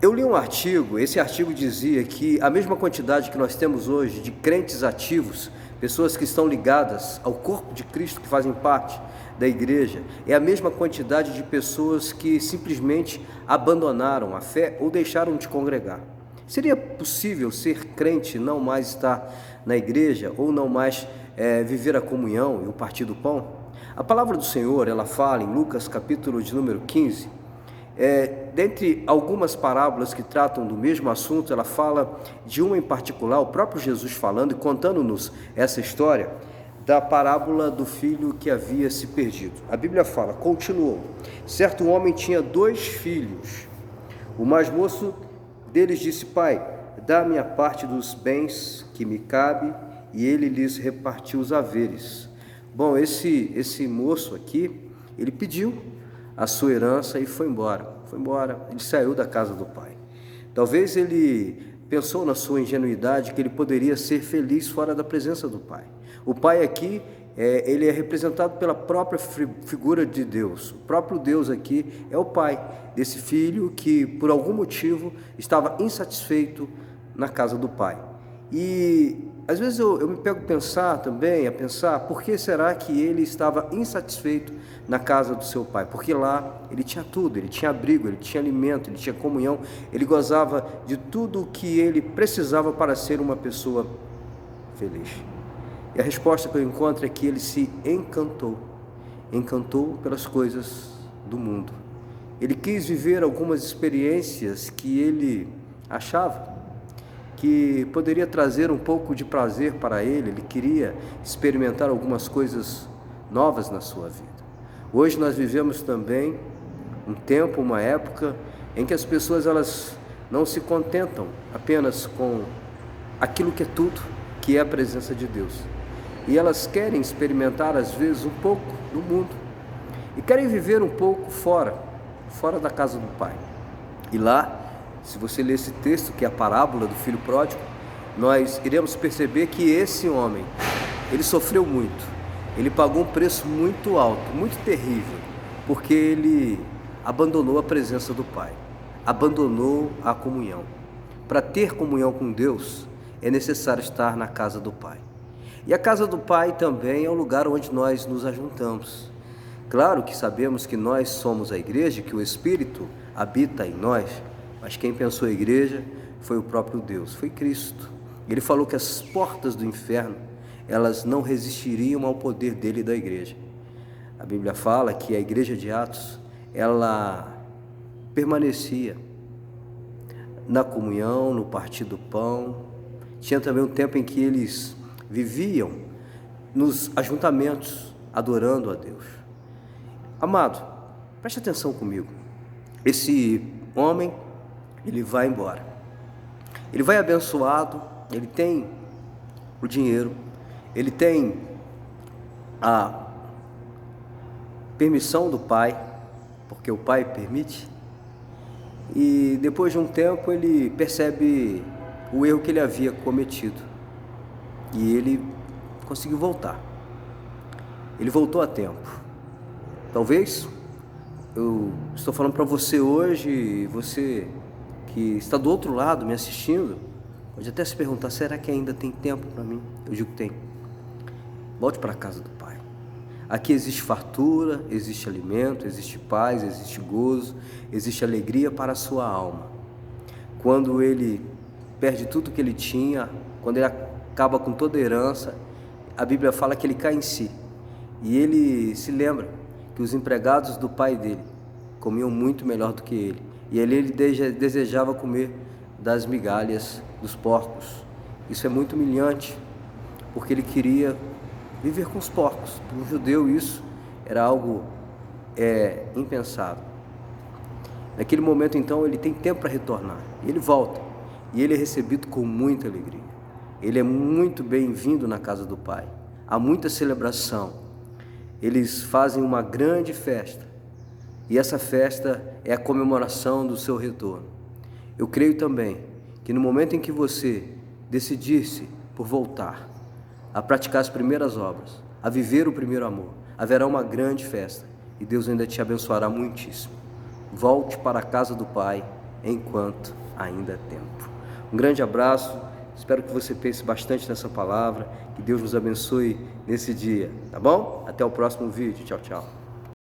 Eu li um artigo, esse artigo dizia que a mesma quantidade que nós temos hoje de crentes ativos, pessoas que estão ligadas ao corpo de Cristo, que fazem parte da igreja, é a mesma quantidade de pessoas que simplesmente abandonaram a fé ou deixaram de congregar. Seria possível ser crente e não mais estar na igreja ou não mais viver a comunhão e o partir do pão? A palavra do Senhor, ela fala em Lucas capítulo de número 15, dentre algumas parábolas que tratam do mesmo assunto, ela fala de uma em particular, o próprio Jesus falando e contando-nos essa história da parábola do filho que havia se perdido. A Bíblia fala, continuou, certo homem tinha 2 filhos. O mais moço deles disse: Pai, dá-me a parte dos bens que me cabe, e ele lhes repartiu os haveres. Bom, esse moço aqui, ele pediu a sua herança e foi embora, ele saiu da casa do pai. Talvez ele pensou na sua ingenuidade que ele poderia ser feliz fora da presença do pai. O pai aqui, ele é representado pela própria figura de Deus. O próprio Deus aqui é o pai desse filho que por algum motivo estava insatisfeito na casa do pai. E às vezes eu me pego a pensar, por que será que ele estava insatisfeito na casa do seu pai? Porque lá ele tinha tudo, ele tinha abrigo, ele tinha alimento, ele tinha comunhão, ele gozava de tudo o que ele precisava para ser uma pessoa feliz. E a resposta que eu encontro é que ele se encantou pelas coisas do mundo. Ele quis viver algumas experiências que ele achava que poderia trazer um pouco de prazer para ele. Ele queria experimentar algumas coisas novas na sua vida. Hoje nós vivemos também um tempo, uma época em que as pessoas elas não se contentam apenas com aquilo que é tudo, que é a presença de Deus. E elas querem experimentar às vezes um pouco do mundo e querem viver um pouco fora da casa do Pai. E lá, se você ler esse texto, que é a parábola do filho pródigo, nós iremos perceber que esse homem, ele sofreu muito, ele pagou um preço muito alto, muito terrível, porque ele abandonou a presença do Pai, abandonou a comunhão. Para ter comunhão com Deus, é necessário estar na casa do Pai. E a casa do Pai também é o lugar onde nós nos ajuntamos. Claro que sabemos que nós somos a igreja, que o Espírito habita em nós, mas quem pensou a igreja foi o próprio Deus, foi Cristo. Ele falou que as portas do inferno, elas não resistiriam ao poder dele e da igreja. A Bíblia fala que a igreja de Atos, ela permanecia na comunhão, no partir do pão. Tinha também um tempo em que eles viviam nos ajuntamentos, adorando a Deus. Amado, preste atenção comigo. Esse homem, ele vai embora. Ele vai abençoado, ele tem o dinheiro, ele tem a permissão do pai, porque o pai permite. E depois de um tempo ele percebe o erro que ele havia cometido. E ele conseguiu voltar. Ele voltou a tempo. Talvez eu estou falando para você hoje, você que está do outro lado me assistindo, pode até se perguntar, será que ainda tem tempo para mim? Eu digo que tem. Volte para a casa do Pai. Aqui existe fartura, existe alimento, existe paz, existe gozo, existe alegria para a sua alma. Quando ele perde tudo que ele tinha, quando ele acaba com toda a herança, a Bíblia fala que ele cai em si. E ele se lembra que os empregados do pai dele comiam muito melhor do que ele. E ele desejava comer das migalhas dos porcos. Isso é muito humilhante, porque ele queria viver com os porcos. Para um judeu isso era algo impensável. Naquele momento então ele tem tempo para retornar. E ele volta. E ele é recebido com muita alegria. Ele é muito bem-vindo na casa do Pai. Há muita celebração. Eles fazem uma grande festa. E essa festa é a comemoração do seu retorno. Eu creio também que no momento em que você decidir-se por voltar a praticar as primeiras obras, a viver o primeiro amor, haverá uma grande festa. E Deus ainda te abençoará muitíssimo. Volte para a casa do Pai enquanto ainda é tempo. Um grande abraço, espero que você pense bastante nessa palavra, que Deus nos abençoe nesse dia, tá bom? Até o próximo vídeo, tchau, tchau.